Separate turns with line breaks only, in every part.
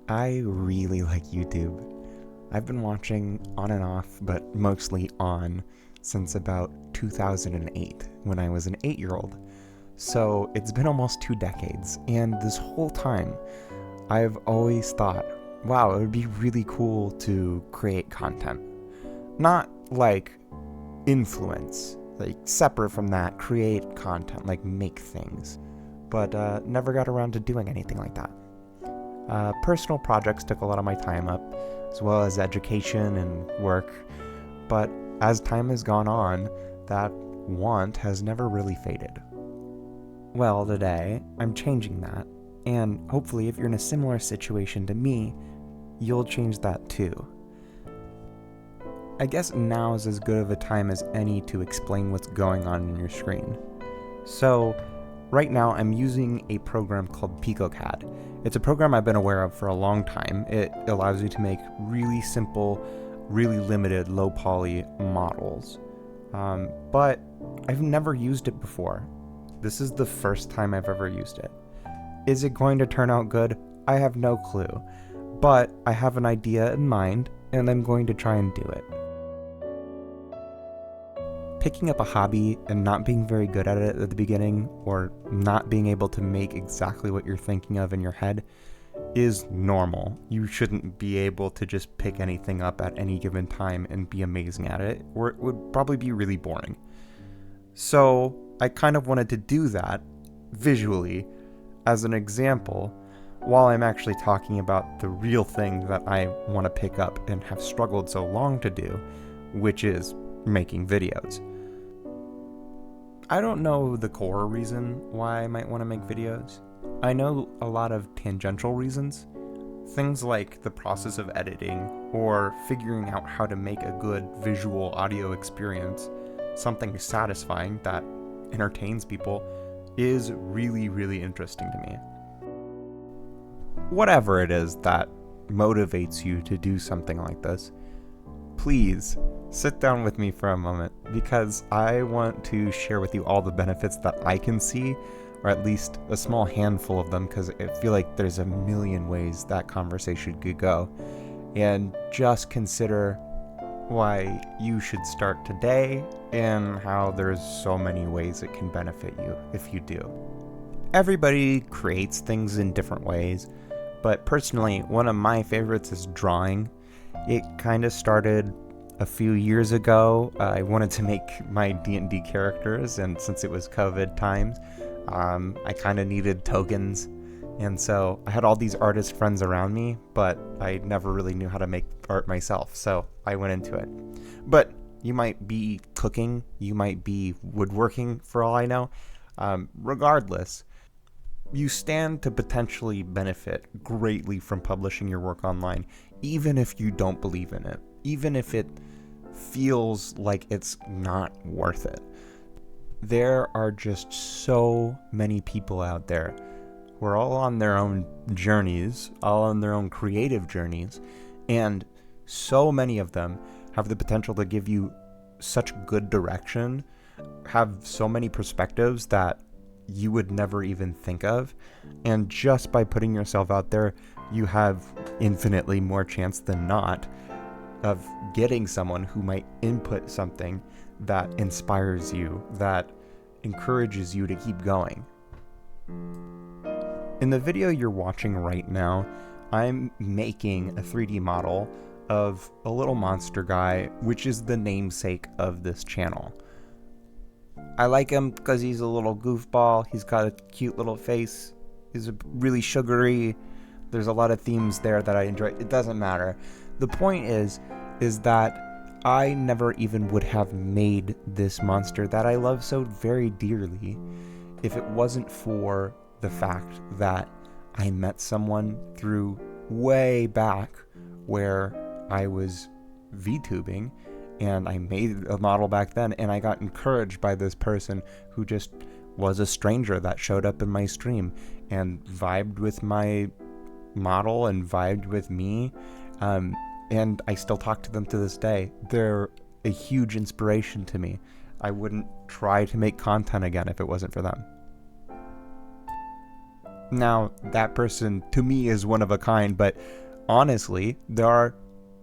I really like YouTube. I've been watching on and off, but mostly on, since about 2008, when I was an 8-year-old. So it's been almost 2 decades, and this whole time, I've always thought, wow, it would be really cool to create content. Not like influence, like separate from that, create content, like make things. But never got around to doing anything like that. Personal projects took a lot of my time up, as well as education and work, but as time has gone on, that want has never really faded. Well, today, I'm changing that, and hopefully if you're in a similar situation to me, you'll change that too. I guess now is as good of a time as any to explain what's going on in your screen. So, right now I'm using a program called PicoCAD. It's a program I've been aware of for a long time. It allows you to make really simple, really limited, low poly models. But I've never used it before. This is the first time I've ever used it. Is it going to turn out good? I have no clue. But I have an idea in mind, and I'm going to try and do it. Picking up a hobby and not being very good at it at the beginning, or not being able to make exactly what you're thinking of in your head, is normal. You shouldn't be able to just pick anything up at any given time and be amazing at it, or it would probably be really boring. So I kind of wanted to do that visually as an example while I'm actually talking about the real thing that I want to pick up and have struggled so long to do, which is making videos. I don't know the core reason why I might want to make videos. I know a lot of tangential reasons. Things like the process of editing or figuring out how to make a good visual audio experience, something satisfying that entertains people, is really, really interesting to me. Whatever it is that motivates you to do something like this, please sit down with me for a moment, because I want to share with you all the benefits that I can see, or at least a small handful of them, because I feel like there's a million ways that conversation could go. And just consider why you should start today and how there's so many ways it can benefit you if you do. Everybody creates things in different ways, but personally, one of my favorites is drawing. It kind of started a few years ago. I wanted to make my D&D characters, and since it was COVID times, I kind of needed tokens, and so I had all these artist friends around me, but I never really knew how to make art myself, so I went into it. But you might be cooking, you might be woodworking, for all I know. Regardless, you stand to potentially benefit greatly from publishing your work online, even if you don't believe in it, even if it feels like it's not worth it. There are just so many people out there who are all on their own journeys, all on their own creative journeys, and so many of them have the potential to give you such good direction, have so many perspectives that you would never even think of, and just by putting yourself out there, you have infinitely more chance than not of getting someone who might input something that inspires you, that encourages you to keep going. In the video you're watching right now, I'm making a 3D model of a little monster guy, which is the namesake of this channel. I like him because he's a little goofball, he's got a cute little face, he's really sugary, there's a lot of themes there that I enjoy. It doesn't matter. The point is that I never even would have made this monster that I love so very dearly if it wasn't for the fact that I met someone through way back where I was VTubing, and I made a model back then, and I got encouraged by this person who just was a stranger that showed up in my stream and vibed with my model and vibed with me, and I still talk to them to this day. They're a huge inspiration to me. I wouldn't try to make content again if it wasn't for them. Now, that person to me is one of a kind, but honestly, there are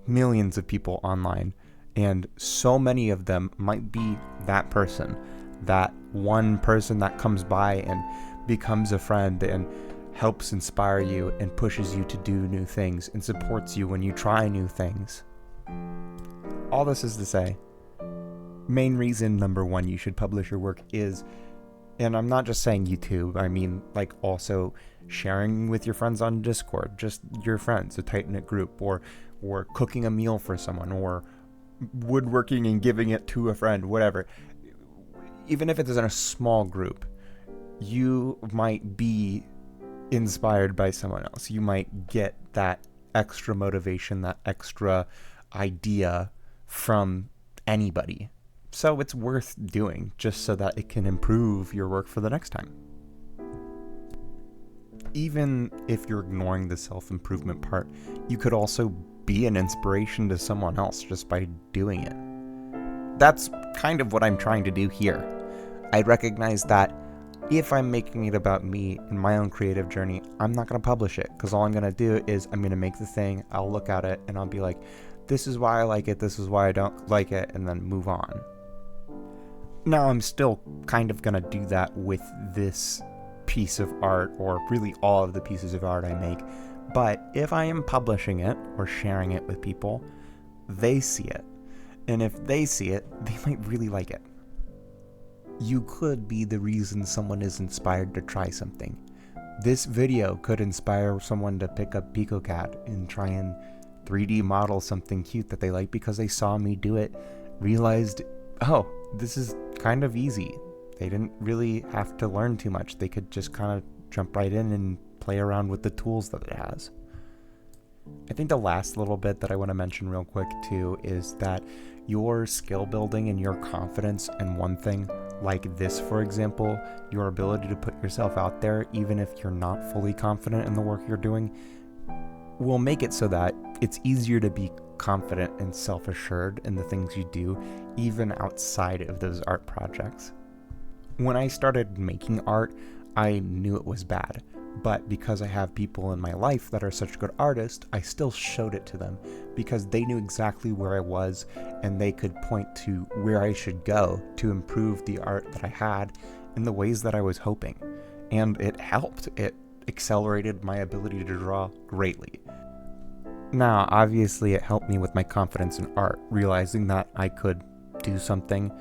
millions of people online, and so many of them might be that person, that one person that comes by and becomes a friend and helps inspire you and pushes you to do new things and supports you when you try new things. All this is to say, main reason number one you should publish your work is, and I'm not just saying YouTube, I mean like also sharing with your friends on Discord, just your friends, a tight-knit group, or cooking a meal for someone, or woodworking and giving it to a friend, whatever. Even if it's in a small group, you might be inspired by someone else. You might get that extra motivation, that extra idea from anybody. So it's worth doing just so that it can improve your work for the next time. Even if you're ignoring the self-improvement part, you could also be an inspiration to someone else just by doing it. That's kind of what I'm trying to do here. I recognize that if I'm making it about me and my own creative journey, I'm not going to publish it, because all I'm going to do is I'm going to make the thing, I'll look at it, and I'll be like, this is why I like it, this is why I don't like it, and then move on. Now, I'm still kind of going to do that with this piece of art, or really all of the pieces of art I make, but if I am publishing it or sharing it with people, they see it. And if they see it, they might really like it. You could be the reason someone is inspired to try something. This video could inspire someone to pick up PicoCAD and try and 3D model something cute that they like because they saw me do it, realized, oh, this is kind of easy. They didn't really have to learn too much. They could just kind of jump right in and play around with the tools that it has. I think the last little bit that I want to mention real quick too is that your skill building and your confidence in one thing, like this for example, your ability to put yourself out there even if you're not fully confident in the work you're doing, will make it so that it's easier to be confident and self-assured in the things you do, even outside of those art projects. When I started making art, I knew it was bad, but because I have people in my life that are such good artists, I still showed it to them because they knew exactly where I was and they could point to where I should go to improve the art that I had in the ways that I was hoping. And it helped. It accelerated my ability to draw greatly. Now, obviously, it helped me with my confidence in art, realizing that I could do something,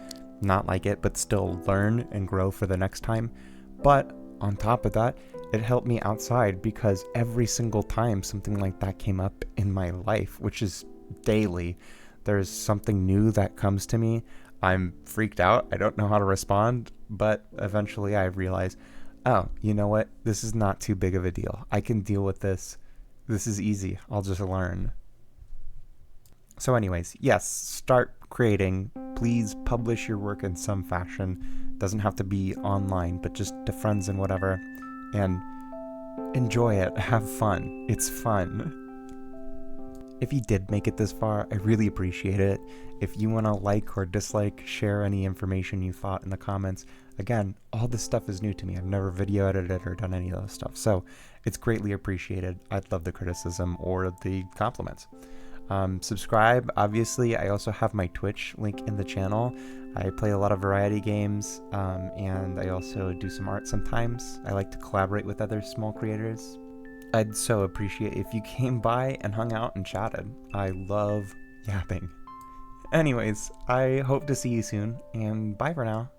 not like it, but still learn and grow for the next time. But on top of that, it helped me outside because every single time something like that came up in my life, which is daily, there's something new that comes to me. I'm freaked out. I don't know how to respond, but eventually I realize, oh, you know what? This is not too big of a deal. I can deal with this. This is easy. I'll just learn. So anyways, yes, start creating. Please publish your work in some fashion. Doesn't have to be online, but just to friends and whatever. And enjoy it. Have fun. It's fun. If you did make it this far, I really appreciate it. If you want to like or dislike, share any information you thought in the comments. Again, all this stuff is new to me. I've never video edited or done any of those stuff, so it's greatly appreciated. I'd love the criticism or the compliments. Subscribe, obviously. I also have my Twitch link in the channel. I play a lot of variety games, and I also do some art sometimes. I like to collaborate with other small creators. I'd so appreciate if you came by and hung out and chatted. I love yapping. Anyways, I hope to see you soon, and bye for now.